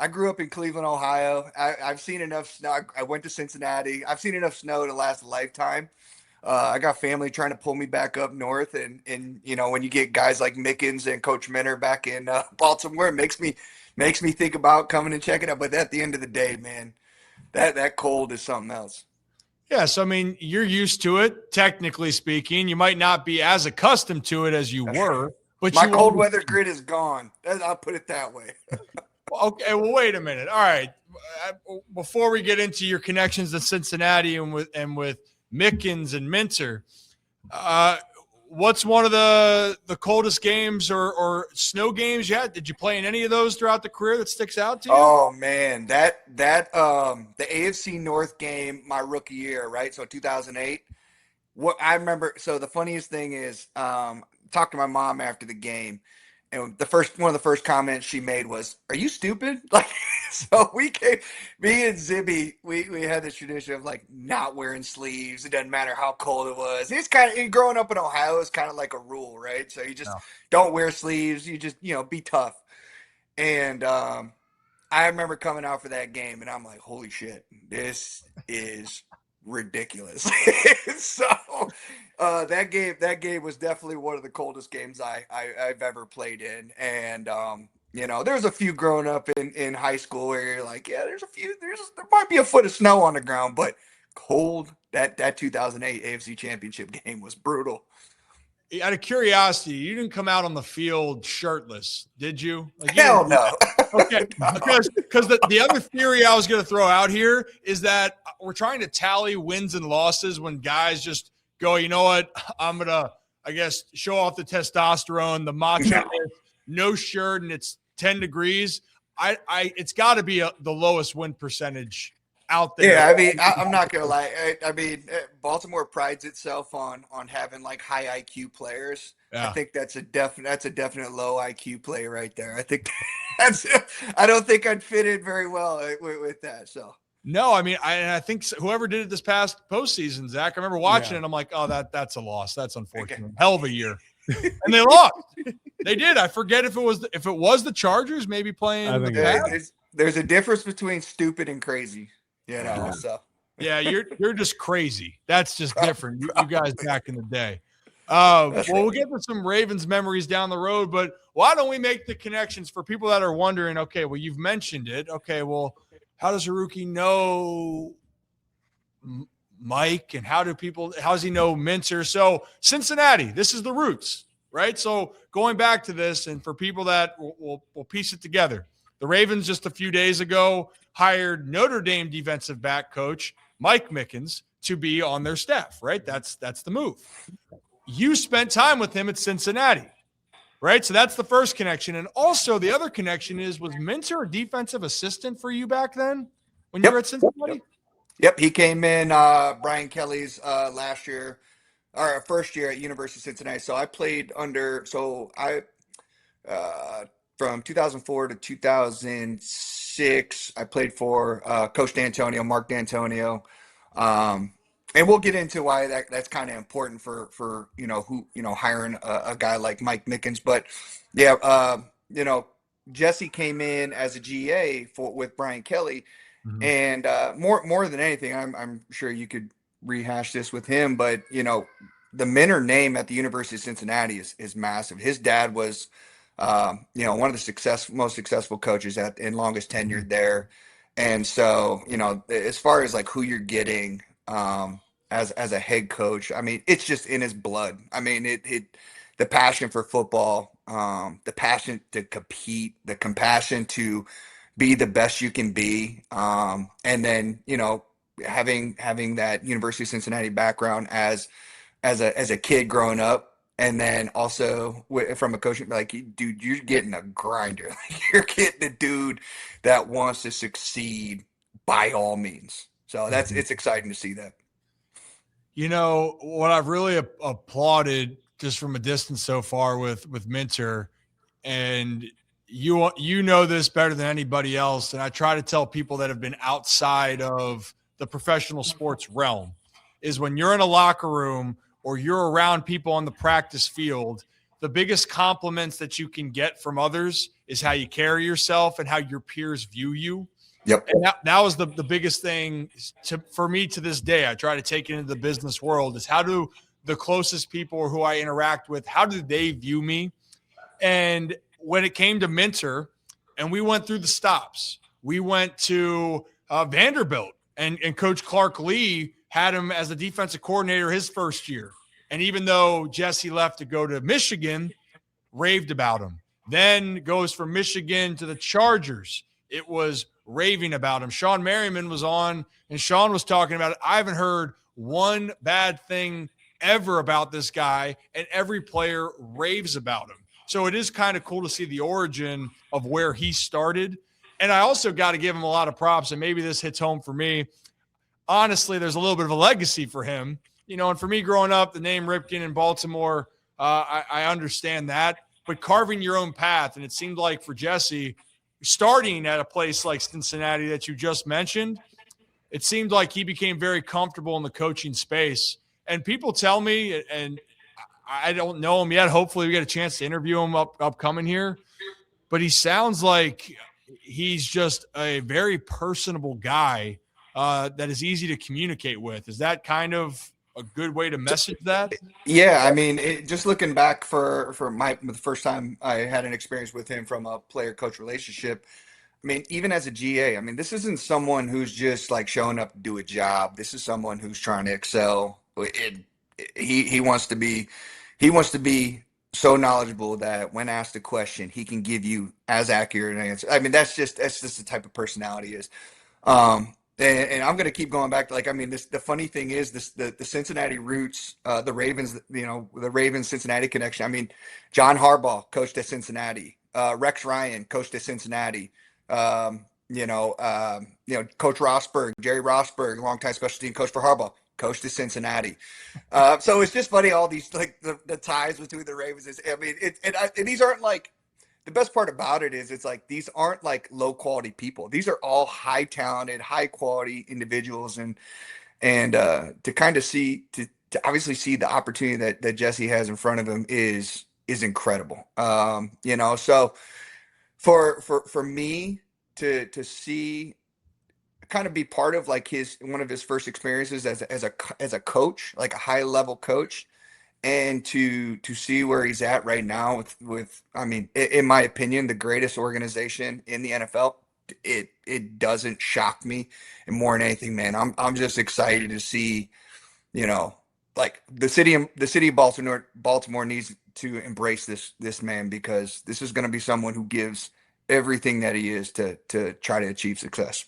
I grew up in Cleveland, Ohio. I've seen enough snow. I went to Cincinnati. I've seen enough snow to last a lifetime. I got family trying to pull me back up north, and when you get guys like Mickens and Coach Minner back in Baltimore, it makes me think about coming and checking out. But at the end of the day, man, that cold is something else. Yeah, so I mean, you're used to it, technically speaking. You might not be as accustomed to it as you were, but My you cold weather grid is gone. I'll put it that way. Okay, well, wait a minute. All right, before we get into your connections to Cincinnati and with Mickens and Minter, what's one of the coldest games or snow games you had? Did you play in any of those throughout the career that sticks out to you? Oh man, the AFC North game my rookie year, right? So 2008. What I remember, so the funniest thing is, talked to my mom after the game, and one of the first comments she made was, "Are you stupid?" Like, so me and Zibby, we had this tradition of like not wearing sleeves. It doesn't matter how cold it was. It's kind of growing up in Ohio is kind of like a rule, right? So you just don't wear sleeves. You just be tough. And I remember coming out for that game, and I'm like, "Holy shit, this is ridiculous." So that game was definitely one of the coldest games I've ever played in. And there's a few growing up in high school where you're like, yeah, there might be a foot of snow on the ground, but cold. That 2008 AFC Championship game was brutal. Out of curiosity, you didn't come out on the field shirtless, did you? Like, Hell no. Okay, because the other theory I was going to throw out here is that we're trying to tally wins and losses when guys just go, you know what, I'm going to, I guess, show off the testosterone, the macho, no shirt, and it's 10 degrees. It's got to be the lowest win percentage out there. Yeah, I mean, I'm not gonna lie. I mean, Baltimore prides itself on having like high IQ players. Yeah. I think that's a definite low IQ play right there. I think I don't think I'd fit in very well with that. So no, I mean, I think whoever did it this past postseason, Zach, I remember watching it. And I'm like, oh, that's a loss. That's unfortunate. Okay. Hell of a year, and they lost. They did. I forget if it was the Chargers maybe playing. There's a difference between stupid and crazy. So yeah, you're just crazy. That's just different. You guys back in the day. Well, we'll get to some Ravens memories down the road, but why don't we make the connections for people that are wondering, okay, well, you've mentioned it. Okay, well, how does Haruki know Mike, and how does he know Minter? So Cincinnati, this is the roots, right? So going back to this, and for people that will piece it together, the Ravens just a few days ago hired Notre Dame defensive back coach Mike Mickens to be on their staff, right? That's the move. You spent time with him at Cincinnati, right? So that's the first connection. And also the other connection was Minter a defensive assistant for you back then when you were at Cincinnati? Yep. He came in Brian Kelly's last year, or first year at University of Cincinnati. So I played under, from 2004 to 2006, I played for Coach Mark D'Antonio. And we'll get into why that's kind of important for hiring a guy like Mike Mickens. But yeah, Jesse came in as a GA with Brian Kelly, and more than anything, I'm sure you could rehash this with him, but the Minter name at the University of Cincinnati is massive. His dad was one of the most successful coaches and longest tenured there. And so, as far as like who you're getting as a head coach, I mean, it's just in his blood. I mean, the passion for football, the passion to compete, the compassion to be the best you can be. And then, having that University of Cincinnati background as a kid growing up. And then also from a coaching, like, dude, you're getting a grinder. You're getting a dude that wants to succeed by all means. So it's exciting to see that. What I've really applauded just from a distance so far with Minter, and you know this better than anybody else, and I try to tell people that have been outside of the professional sports realm, is when you're in a locker room or you're around people on the practice field, the biggest compliments that you can get from others is how you carry yourself and how your peers view you. Yep. And that was the biggest thing for me to this day. I try to take it into the business world is how do the closest people or who I interact with, how do they view me? And when it came to Minter and we went through the stops, we went to Vanderbilt and Coach Clark Lee had him as the defensive coordinator his first year. And even though Jesse left to go to Michigan, raved about him. Then goes from Michigan to the Chargers. It was raving about him. Sean Merriman was on, and Sean was talking about it. I haven't heard one bad thing ever about this guy, and every player raves about him. So it is kind of cool to see the origin of where he started. And I also got to give him a lot of props, and maybe this hits home for me. Honestly, there's a little bit of a legacy for him. You know, and for me growing up, the name Ripken in Baltimore, I understand that. But carving your own path, and it seemed like for Jesse, starting at a place like Cincinnati that you just mentioned, it seemed like he became very comfortable in the coaching space. And people tell me, and I don't know him yet. Hopefully we get a chance to interview him upcoming here. But he sounds like he's just a very personable guy that is easy to communicate with. Is that kind of a good way to message that? Yeah, I mean, just looking back for the first time I had an experience with him from a player coach relationship. I mean, even as a GA, I mean, this isn't someone who's just like showing up to do a job. This is someone who's trying to excel. He wants to be so knowledgeable that when asked a question, he can give you as accurate an answer. I mean, that's just the type of personality he is. And I'm going to keep going back to the funny thing is the Cincinnati roots, the Ravens, the Ravens Cincinnati connection. I mean, John Harbaugh coached at Cincinnati, Rex Ryan coached at Cincinnati, Coach Rosberg, Jerry Rosberg, longtime special team coach for Harbaugh, coached at Cincinnati. So it's just funny, all these like the ties between the Ravens. And these aren't like, the best part about it is it's like these aren't like low quality people. These are all high talented, high quality individuals, and to kind of to obviously see the opportunity that Jesse has in front of him is incredible. So for me to see, kind of be part of like one of his first experiences as a coach, like a high level coach, and to see where he's at right now with I mean, in my opinion, the greatest organization in the NFL. It doesn't shock me, and more than anything, man, I'm just excited to see, like the city of Baltimore needs to embrace this man, because this is going to be someone who gives everything that he is to try to achieve success.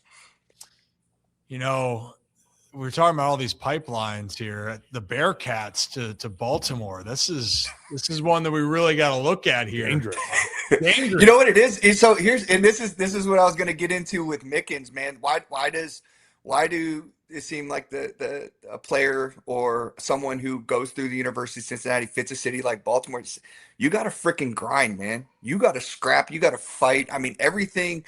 We're talking about all these pipelines here, the Bearcats to Baltimore. This is one that we really got to look at here. Dangerous. Dangerous. You know what it is? So this is what I was going to get into with Mickens, man. Why do it seem like a player or someone who goes through the University of Cincinnati fits a city like Baltimore? You got to freaking grind, man. You got to scrap. You got to fight. I mean, everything.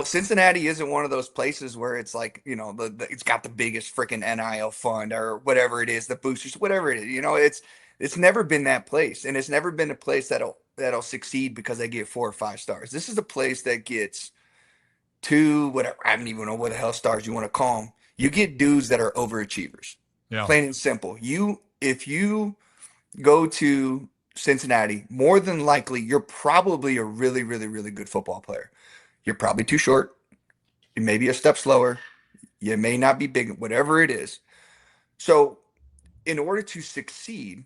Cincinnati isn't one of those places where it's like, it's got the biggest freaking NIL fund or whatever it is, the boosters, whatever it is. It's never been that place, and it's never been a place that'll succeed because they get 4 or 5 stars. This is a place that gets 2, whatever. I don't even know what the hell stars you want to call them. You get dudes that are overachievers. Yeah. Plain and simple. If you go to Cincinnati, more than likely, you're probably a really, really, really good football player. You're probably too short. You may be a step slower. You may not be big, whatever it is. So in order to succeed,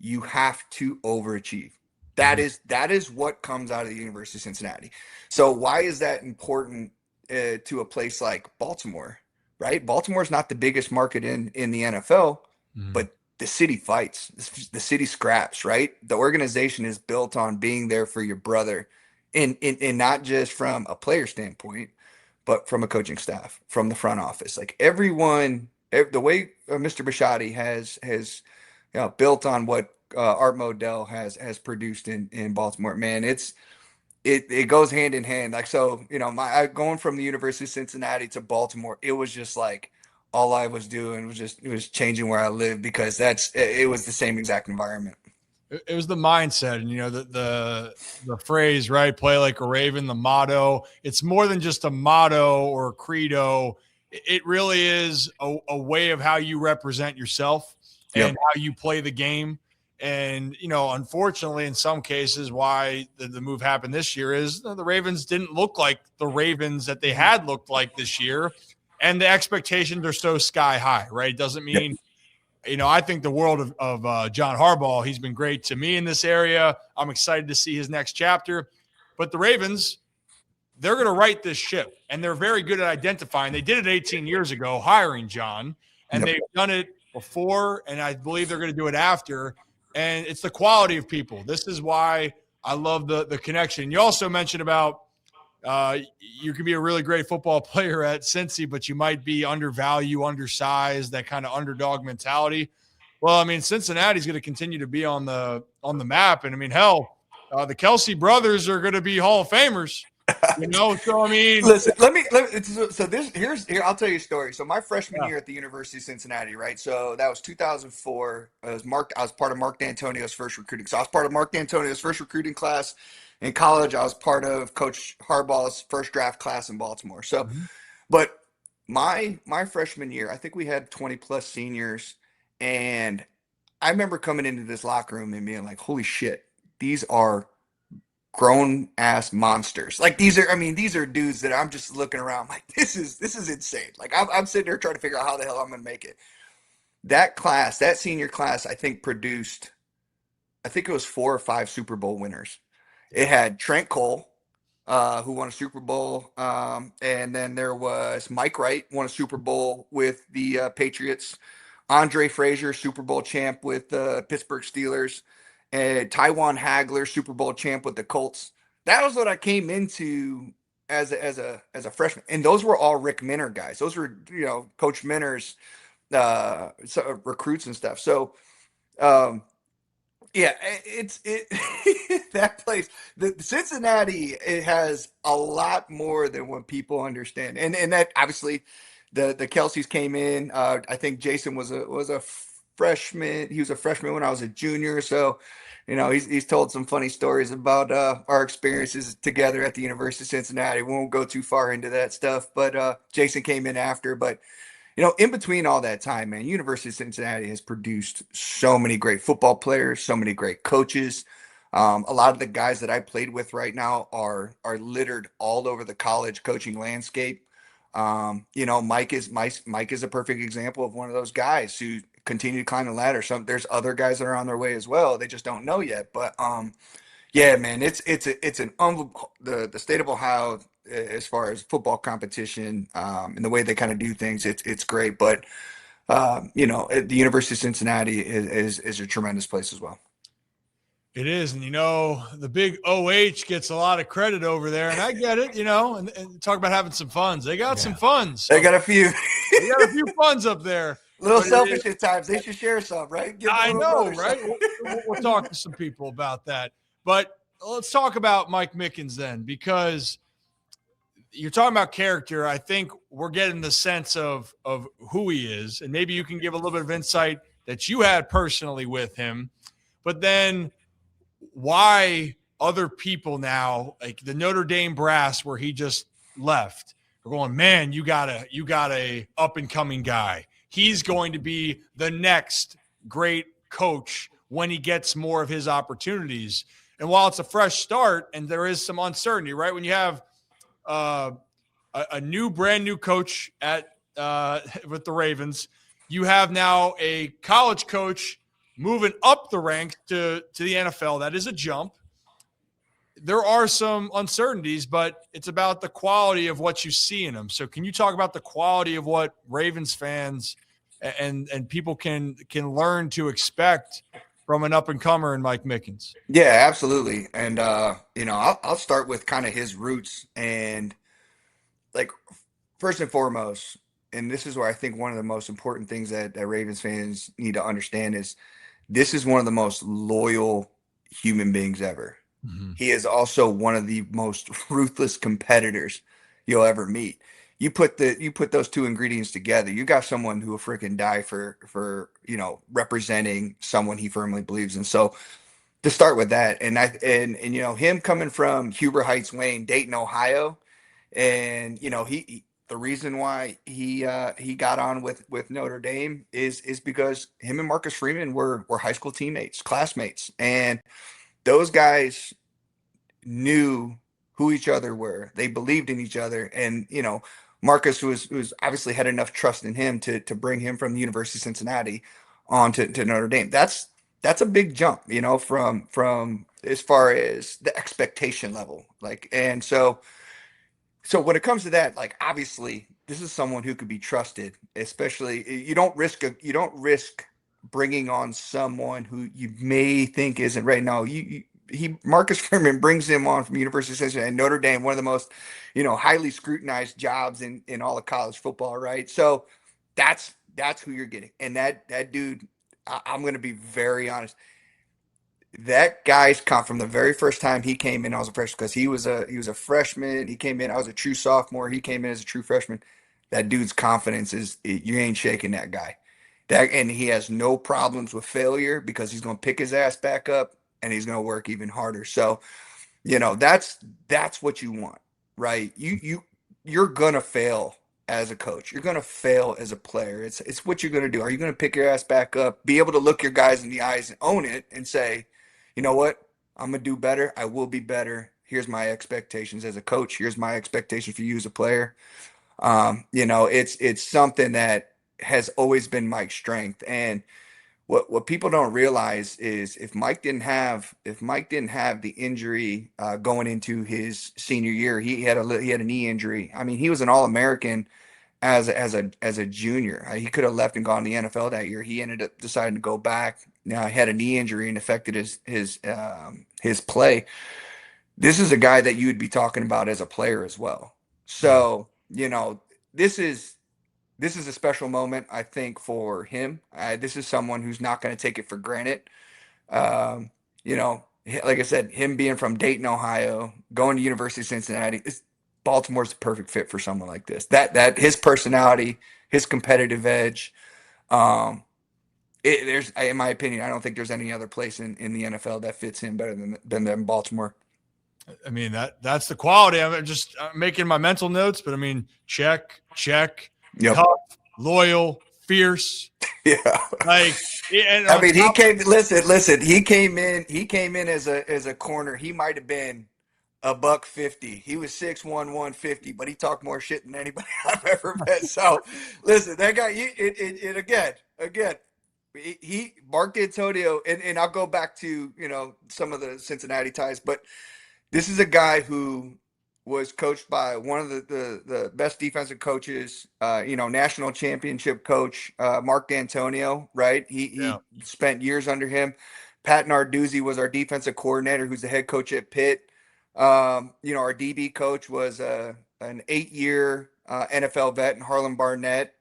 you have to overachieve. That is what comes out of the University of Cincinnati. So why is that important to a place like Baltimore, right? Baltimore is not the biggest market in the NFL, but the city fights. The city scraps, right? The organization is built on being there for your brother. And not just from a player standpoint, but from a coaching staff, from the front office, like everyone, the way Mr. Bisciotti has built on what Art Modell has produced in Baltimore, man, it goes hand in hand. Like, so, going from the University of Cincinnati to Baltimore, it was just like all I was doing was it was changing where I lived, because it was the same exact environment. It was the mindset, and the phrase, right? Play like a Raven, the motto. It's more than just a motto or a credo. It really is a way of how you represent yourself and Yep. how you play the game. And unfortunately, in some cases, why the move happened this year is the Ravens didn't look like the Ravens that they had looked like this year, and the expectations are so sky high, right? It doesn't Yep. mean I think the world of John Harbaugh. He's been great to me in this area. I'm excited to see his next chapter. But the Ravens, they're going to right this ship, and they're very good at identifying. They did it 18 years ago, hiring John, and Yep. they've done it before, and I believe they're going to do it after. And it's the quality of people. This is why I love the connection. You also mentioned about you could be a really great football player at Cincy, but you might be undervalued, undersized, that kind of underdog mentality. Well, I mean, Cincinnati's going to continue to be on the map, and I mean, hell, the Kelsey brothers are going to be Hall of Famers. So I mean, Listen, so this here I'll tell you a story. So my freshman yeah. year at the University of Cincinnati, right? So that was 2004. I was part of Mark D'Antonio's first recruiting. So I was part of Mark D'Antonio's first recruiting class in college. I was part of Coach Harbaugh's first draft class in Baltimore. So, Mhm. but my freshman year, I think we had 20 plus seniors, and I remember coming into this locker room and being like, "Holy shit, these are grown ass monsters." Like these are dudes that I'm just looking around like this is insane. Like I'm sitting there trying to figure out how the hell I'm gonna make it. That class, that senior class, I think produced, I think it was 4 or 5 Super Bowl winners. It had Trent Cole, who won a Super Bowl, and then there was Mike Wright, won a Super Bowl with the Patriots. Andre Frazier, Super Bowl champ with the Pittsburgh Steelers, and Taiwan Hagler, Super Bowl champ with the Colts. That was what I came into as a freshman, and those were all Rick Minner guys. Those were Coach Minner's recruits and stuff. So um, yeah, that place, the Cincinnati, it has a lot more than what people understand, and that obviously the Kelseys came in. I think Jason was a freshman. He was a freshman when I was a junior, so he's told some funny stories about our experiences together at the University of Cincinnati. We won't go too far into that stuff, but Jason came in after, but in between all that time, man, University of Cincinnati has produced so many great football players, so many great coaches. A lot of the guys that I played with right now are littered all over the college coaching landscape. Mike is a perfect example of one of those guys who continue to climb the ladder. There's other guys that are on their way as well. They just don't know yet. But yeah, man, the state of Ohio, as far as football competition, and the way they kind of do things. It's great, but the University of Cincinnati is a tremendous place as well. It is, and the big OH gets a lot of credit over there, and I get it, and talk about having some funds. They got some Yeah, funds. they got a few. They got a few funds up there, A little but it is. selfish at times. They should share some, right? Give the I little know, brother some. right? We'll talk to some people about that, but let's talk about Mike Mickens then, because you're talking about character. I think we're getting the sense of who he is, and maybe you can give a little bit of insight that you had personally with him, but then why other people now, like the Notre Dame brass where he just left, are going, man, you got a up and coming guy. He's going to be the next great coach when he gets more of his opportunities. And while it's a fresh start and there is some uncertainty, right? When you have uh, a brand new coach at with the Ravens, you have now a college coach moving up the ranks to the NFL. That is a jump. There are some uncertainties, but it's about the quality of what you see in them. So can you talk about the quality of what Ravens fans and people can learn to expect from an up and comer in Mike Mickens? Yeah, absolutely. And I'll start with kind of his roots, and like first and foremost, and this is where I think one of the most important things that Ravens fans need to understand is this is one of the most loyal human beings ever. Mm-hmm. He is also one of the most ruthless competitors you'll ever meet. You put those two ingredients together, you got someone who will freaking die for representing someone he firmly believes in. So to start with that, and him coming from Huber Heights, Wayne, Dayton, Ohio, and the reason why he got on with Notre Dame is because him and Marcus Freeman were high school teammates, classmates, and those guys knew who each other were. They believed in each other, and Marcus was obviously had enough trust in him to bring him from the University of Cincinnati on to Notre Dame. That's a big jump, from as far as the expectation level. Like, and so when it comes to that, like obviously this is someone who could be trusted, especially you don't risk bringing on someone who you may think isn't right now. He Marcus Freeman brings him on from University of Cincinnati and Notre Dame, one of the most, highly scrutinized jobs in all of college football, right? So that's who you're getting. And that dude, I'm gonna be very honest, that guy's come from the very first time he came in. I was a freshman because he was a freshman. He came in. I was a true sophomore. He came in as a true freshman. That dude's confidence you ain't shaking that guy. And he has no problems with failure because he's going to pick his ass back up and he's going to work even harder. So that's what you want, right? You're gonna fail as a coach. You're gonna fail as a player. It's what you're gonna do. Are you gonna pick your ass back up, be able to look your guys in the eyes and own it and say, you know what? I'm gonna do better. I will be better. Here's my expectations as a coach. Here's my expectation for you as a player. It's something that has always been Mike's strength. And what people don't realize is if Mike didn't have the injury going into his senior year, he had a knee injury. I mean, he was an All American as a junior. He could have left and gone to the NFL that year. He ended up deciding to go back. Now he had a knee injury and affected his play. This is a guy that you would be talking about as a player as well. Yeah. So this is this is a special moment, I think, for him. This is someone who's not going to take it for granted. Um, like I said, him being from Dayton, Ohio, going to University of Cincinnati, Baltimore's the perfect fit for someone like this. That his personality, his competitive edge. Um, in my opinion, I don't think there's any other place in the NFL that fits him better than Baltimore. I mean, that's the quality. I'm just making my mental notes, but I mean, check, Yep. tough, loyal, fierce. Yeah. Like, and I on mean, top, listen. He came in as a corner. He might have been a buck 50. He was 6'1", 150, but he talked more shit than anybody I've ever met. So, listen, that guy. Again, he Mark D'Antonio, and I'll go back to some of the Cincinnati ties, but this is a guy who was coached by one of the best defensive coaches, national championship coach, Mark D'Antonio, right? yeah, He spent years under him. Pat Narduzzi was our defensive coordinator, who's the head coach at Pitt. Our DB coach was an 8-year NFL vet, and Harlan Barnett.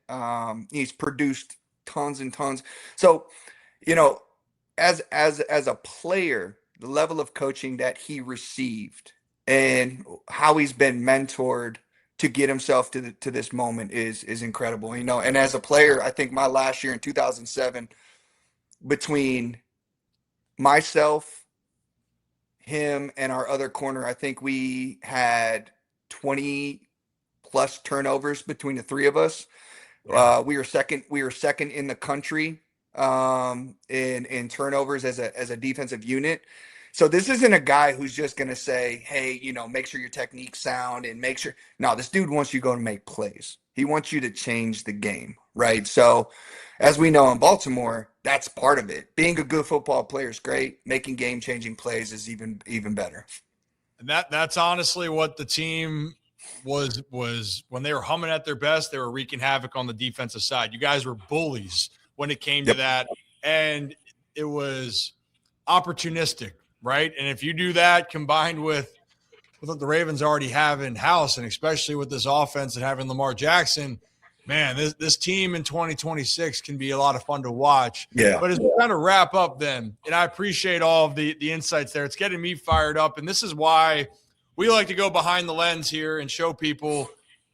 He's produced tons and tons. So, you know, as a player, the level of coaching that he received and how he's been mentored to get himself to this moment is incredible. And as a player, I think my last year in 2007, between myself, him, and our other corner, I think we had 20 plus turnovers between the three of us. yeah. We were second. We were second in the country in turnovers as a defensive unit. So this isn't a guy who's just going to say, "Hey, make sure your technique's sound and make sure." No, this dude wants you to go to make plays. He wants you to change the game, right? So, as we know in Baltimore, that's part of it. Being a good football player is great. Making game-changing plays is even better. And that's honestly what the team was when they were humming at their best. They were wreaking havoc on the defensive side. You guys were bullies when it came to Yep. that, and it was opportunistic, right? And if you do that combined with what the Ravens already have in house, and especially with this offense and having Lamar Jackson, man, this team in 2026 can be a lot of fun to watch. Yeah. But as we kind of wrap up then, and I appreciate all of the insights there, it's getting me fired up. And this is why we like to go behind the lens here and show people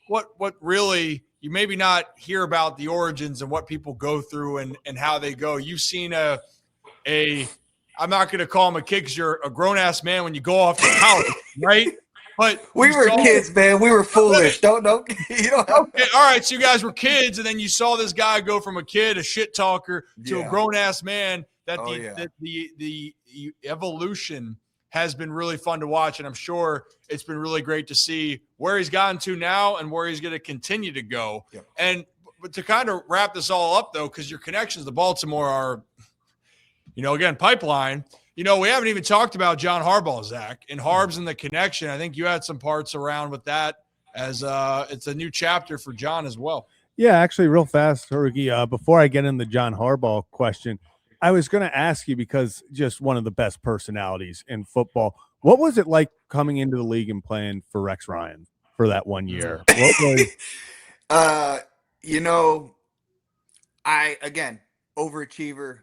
what really you maybe not hear about the origins and what people go through and how they go. You've seen a I'm not going to call him a kid because you're a grown ass man when you go off to college, right? But We you were saw kids, man. We were foolish. Don't you know? okay, all right. So you guys were kids, and then you saw this guy go from a kid, a shit talker, to a Yeah. grown ass man. That Oh the yeah. that the evolution has been really fun to watch, and I'm sure it's been really great to see where he's gotten to now and where he's going to continue to go. Yep. And but to kind of wrap this all up, though, because your connections to Baltimore are, again, pipeline. We haven't even talked about John Harbaugh, Zach, and Harbs and the connection. I think you had some parts around with that as it's a new chapter for John as well. Yeah, actually, real fast, Haruki, before I get in the John Harbaugh question, I was going to ask you because just one of the best personalities in football. What was it like coming into the league and playing for Rex Ryan for that 1 year? What was uh, you know, again, overachiever.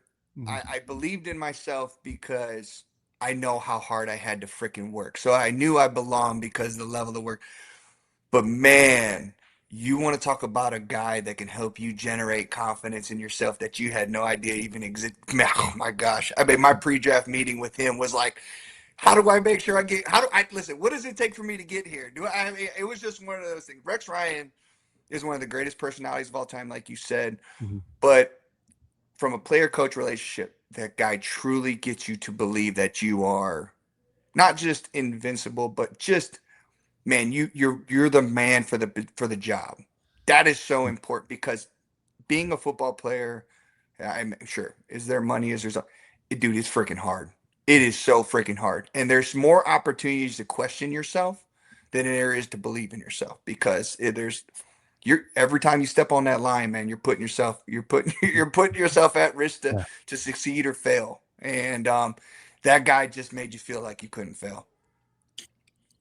I believed in myself because I know how hard I had to freaking work. So I knew I belonged because of the level of work. But man, you want to talk about a guy that can help you generate confidence in yourself that you had no idea even existed. Oh my gosh. I mean, my pre-draft meeting with him was like, how do I make sure how do I, listen, what does it take for me to get here? I mean, it was just one of those things. Rex Ryan is one of the greatest personalities of all time, like you said. Mhm. But from a player coach relationship, that guy truly gets you to believe that you are not just invincible, but just man, you're the man for the job. That is so important because being a football player, I'm sure, is there money? Is there something? Dude, it's freaking hard. It is so freaking hard. And there's more opportunities to question yourself than there is to believe in yourself because you're every time you step on that line, man, you're putting yourself at risk Yeah. to succeed or fail. And that guy just made you feel like you couldn't fail.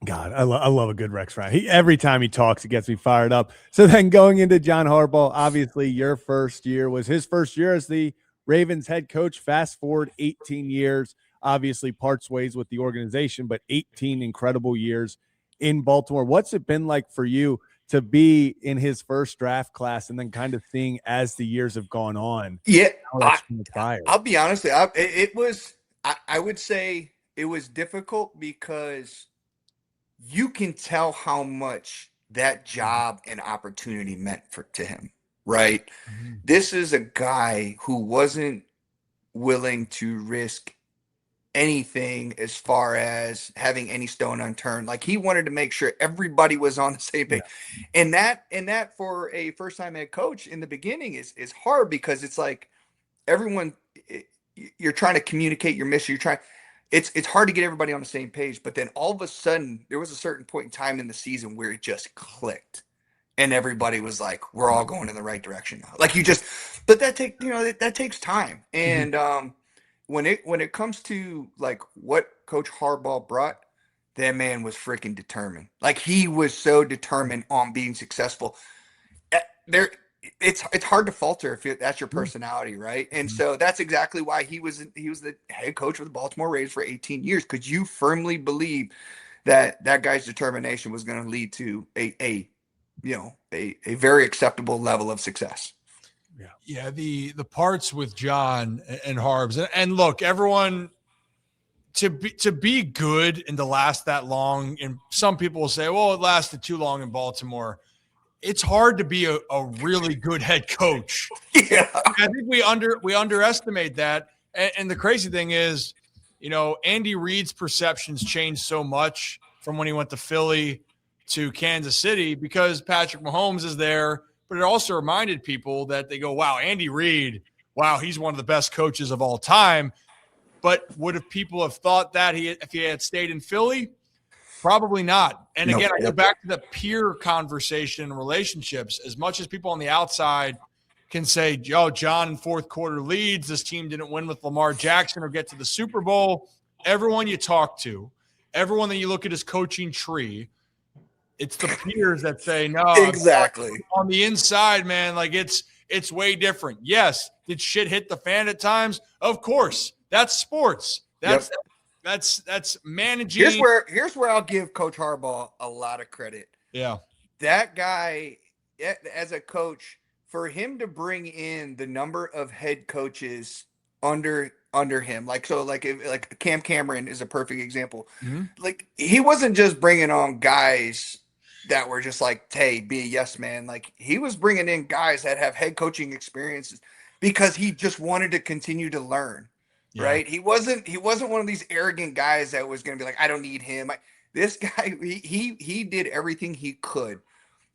God, I love a good Rex Ryan. Every time he talks, it gets me fired up. So then going into John Harbaugh, obviously your first year was his first year as the Ravens head coach. Fast forward 18 years, obviously parts ways with the organization, but 18 incredible years in Baltimore. What's it been like for you to be in his first draft class and then kind of seeing as the years have gone on Yeah, how that's transpired? I'll be honest. It was. I would say it was difficult because you can tell how much that job and opportunity meant to him. Right. Mhm. This is a guy who wasn't willing to risk anything as far as having any stone unturned. Like he wanted to make sure everybody was on the same page. And that for a first time head coach in the beginning is hard because it's like everyone you're trying to communicate your mission. You're trying it's hard to get everybody on the same page, but then all of a sudden there was a certain point in time in the season where it just clicked and everybody was like, we're all going in the right direction now. Like but that takes time. And when it comes to like what Coach Harbaugh brought, that man was freaking determined. Like he was so determined on being successful. There, it's hard to falter if that's your personality, right? And so that's exactly why he was the head coach of the Baltimore Ravens for 18 years because you firmly believe that guy's determination was going to lead to a very acceptable level of success. Yeah, the parts with John and Harbs, and look, everyone to be good and to last that long, and some people will say, well, it lasted too long in Baltimore. It's hard to be a really good head coach. Yeah. I think we underestimate that. And the crazy thing is, Andy Reid's perceptions changed so much from when he went to Philly to Kansas City because Patrick Mahomes is there. But it also reminded people that they go, wow, Andy Reid, wow, he's one of the best coaches of all time. But would have people have thought that if he had stayed in Philly? Probably not. And again, I go back to the peer conversation and relationships. As much as people on the outside can say, "Oh, John in fourth quarter leads. This team didn't win with Lamar Jackson or get to the Super Bowl." Everyone you talk to, everyone that you look at his coaching tree, it's the peers that say, "No, Exactly. on the inside, man, like it's way different." Yes, did shit hit the fan at times? Of course, that's sports. That's managing. Here's where I'll give Coach Harbaugh a lot of credit. Yeah. That guy, as a coach, for him to bring in the number of head coaches under him. Like so, like Cam Cameron is a perfect example. Mm-hmm. Like he wasn't just bringing on guys that were just like, hey, be a yes man. Like he was bringing in guys that have head coaching experiences because he just wanted to continue to learn. Yeah. Right? He wasn't one of these arrogant guys that was going to be like, I don't need him. This guy, he did everything he could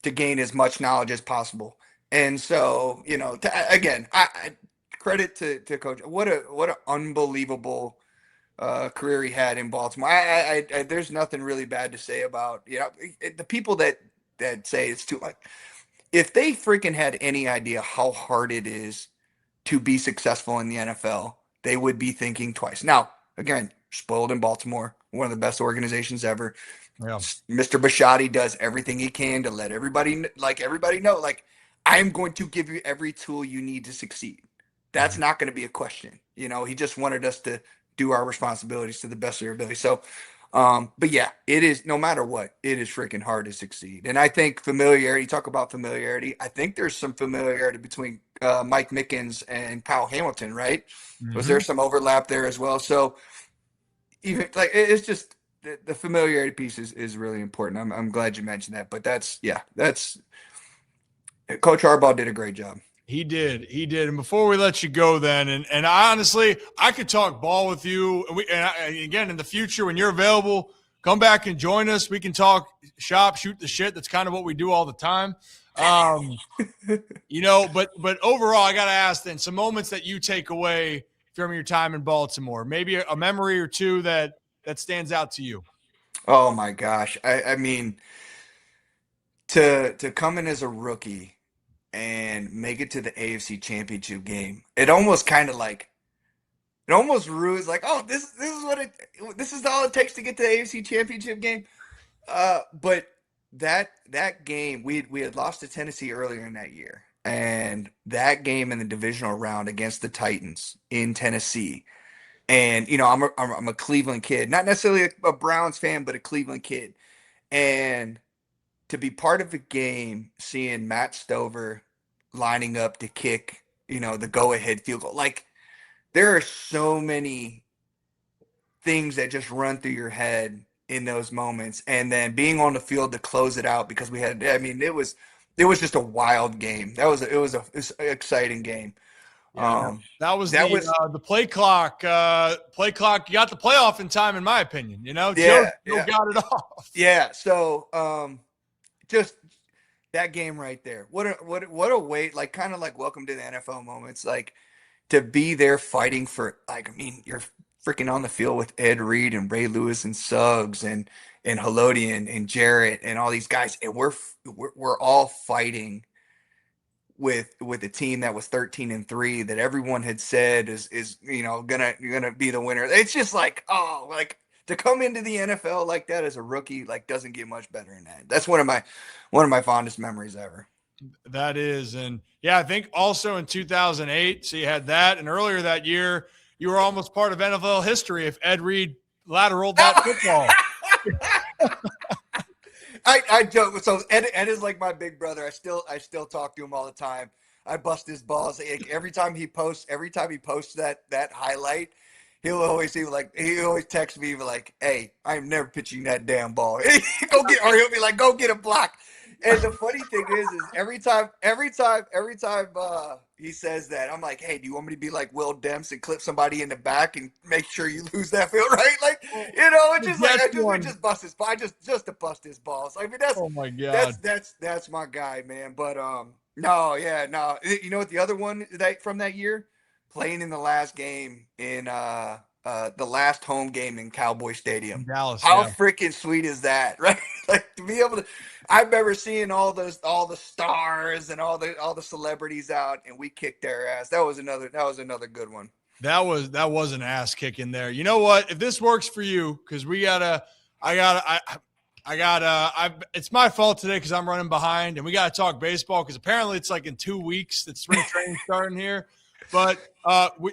to gain as much knowledge as possible. And so, again, I credit to Coach. What an unbelievable career he had in Baltimore. There's nothing really bad to say about the people that say it's too much. If they freaking had any idea how hard it is to be successful in the NFL, they would be thinking twice. Now, again, spoiled in Baltimore, one of the best organizations ever. Yeah. Mr. Bisciotti does everything he can to let everybody know, like, I'm going to give you every tool you need to succeed. That's not going to be a question. He just wanted us to do our responsibilities to the best of our ability. So, but yeah, it is, no matter what, it is freaking hard to succeed. And I think familiarity, talk about familiarity. I think there's some familiarity between Mike Mickens and Kyle Hamilton, right? Mm-hmm. Was there some overlap there as well? So even like, it's just, the familiarity piece is really important. I'm glad you mentioned that, but that's Coach Harbaugh did a great job. He did. And before we let you go then, and I honestly, I could talk ball with you. Again, in the future, when you're available, come back and join us. We can talk shop, shoot the shit. That's kind of what we do all the time. But overall, I got to ask then, some moments that you take away from your time in Baltimore, maybe a memory or two that stands out to you. Oh my gosh. I mean, to come in as a rookie and make it to the AFC Championship game, it almost ruins, like, oh, this is all it takes to get to the AFC Championship game. But that game, we had lost to Tennessee earlier in that year, and that game in the divisional round against the Titans in Tennessee. And I'm a Cleveland kid, not necessarily a Browns fan, but a Cleveland kid, and to be part of the game, seeing Matt Stover lining up to kick, the go-ahead field goal. Like, there are so many things that just run through your head in those moments. And then being on the field to close it out, because it was just a wild game. It was an exciting game. Yeah, that was the play clock. Play clock. You got the playoff in time, in my opinion. Joe got it off. Yeah. So, just that game right there. What a way! Like, kind of like welcome to the NFL moments. Like, to be there fighting for. Like, you're freaking on the field with Ed Reed and Ray Lewis and Suggs and Halodian and Jarrett and all these guys, and we're all fighting with a team that was 13-3 that everyone had said is gonna be the winner. It's just like, oh, like, to come into the NFL like that as a rookie, like, doesn't get much better than that. That's one of my fondest memories ever. That is. And yeah, I think also in 2008, so you had that, and earlier that year you were almost part of NFL history if Ed Reed lateraled that football. I joke. So Ed is like my big brother. I still talk to him all the time. I bust his balls every time he posts that highlight. He'll always text me like, "Hey, I'm never pitching that damn ball." Or he'll be like, "Go get a block." And the funny thing is every time he says that, I'm like, "Hey, do you want me to be like Will Demps and clip somebody in the back and make sure you lose that field, right?" Like, it's just like I just bust his ball, just to bust his balls. I mean, that's, oh my God, that's my guy, man. But no. You know what the other one from that year? Playing in the last game in the last home game in Cowboy Stadium. In Dallas. How freaking sweet is that, right? Like, to be able to, I remember seeing all the stars and all the celebrities out, and we kicked their ass. That was another good one. That was an ass kick in there. You know what? If this works for you, because it's my fault today because I'm running behind, and we gotta talk baseball because apparently it's like in 2 weeks that spring training starting here. But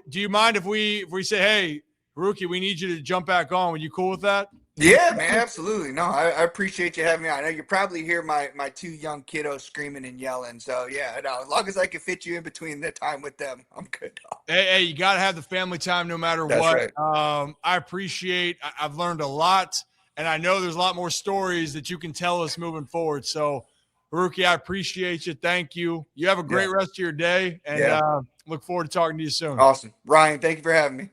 do you mind if we say, hey, Haruki, we need you to jump back on? Were you cool with that? Yeah, man, absolutely. No, I appreciate you having me on. I know you probably hear my two young kiddos screaming and yelling. So yeah, no, as long as I can fit you in between the time with them, I'm good. Hey, you got to have the family time no matter That's what. right. I appreciate. I've learned a lot, and I know there's a lot more stories that you can tell us moving forward. So, Haruki, I appreciate you. Thank you. You have a Yeah. great rest of your day, and Yeah. look forward to talking to you soon. Awesome. Ryan, thank you for having me.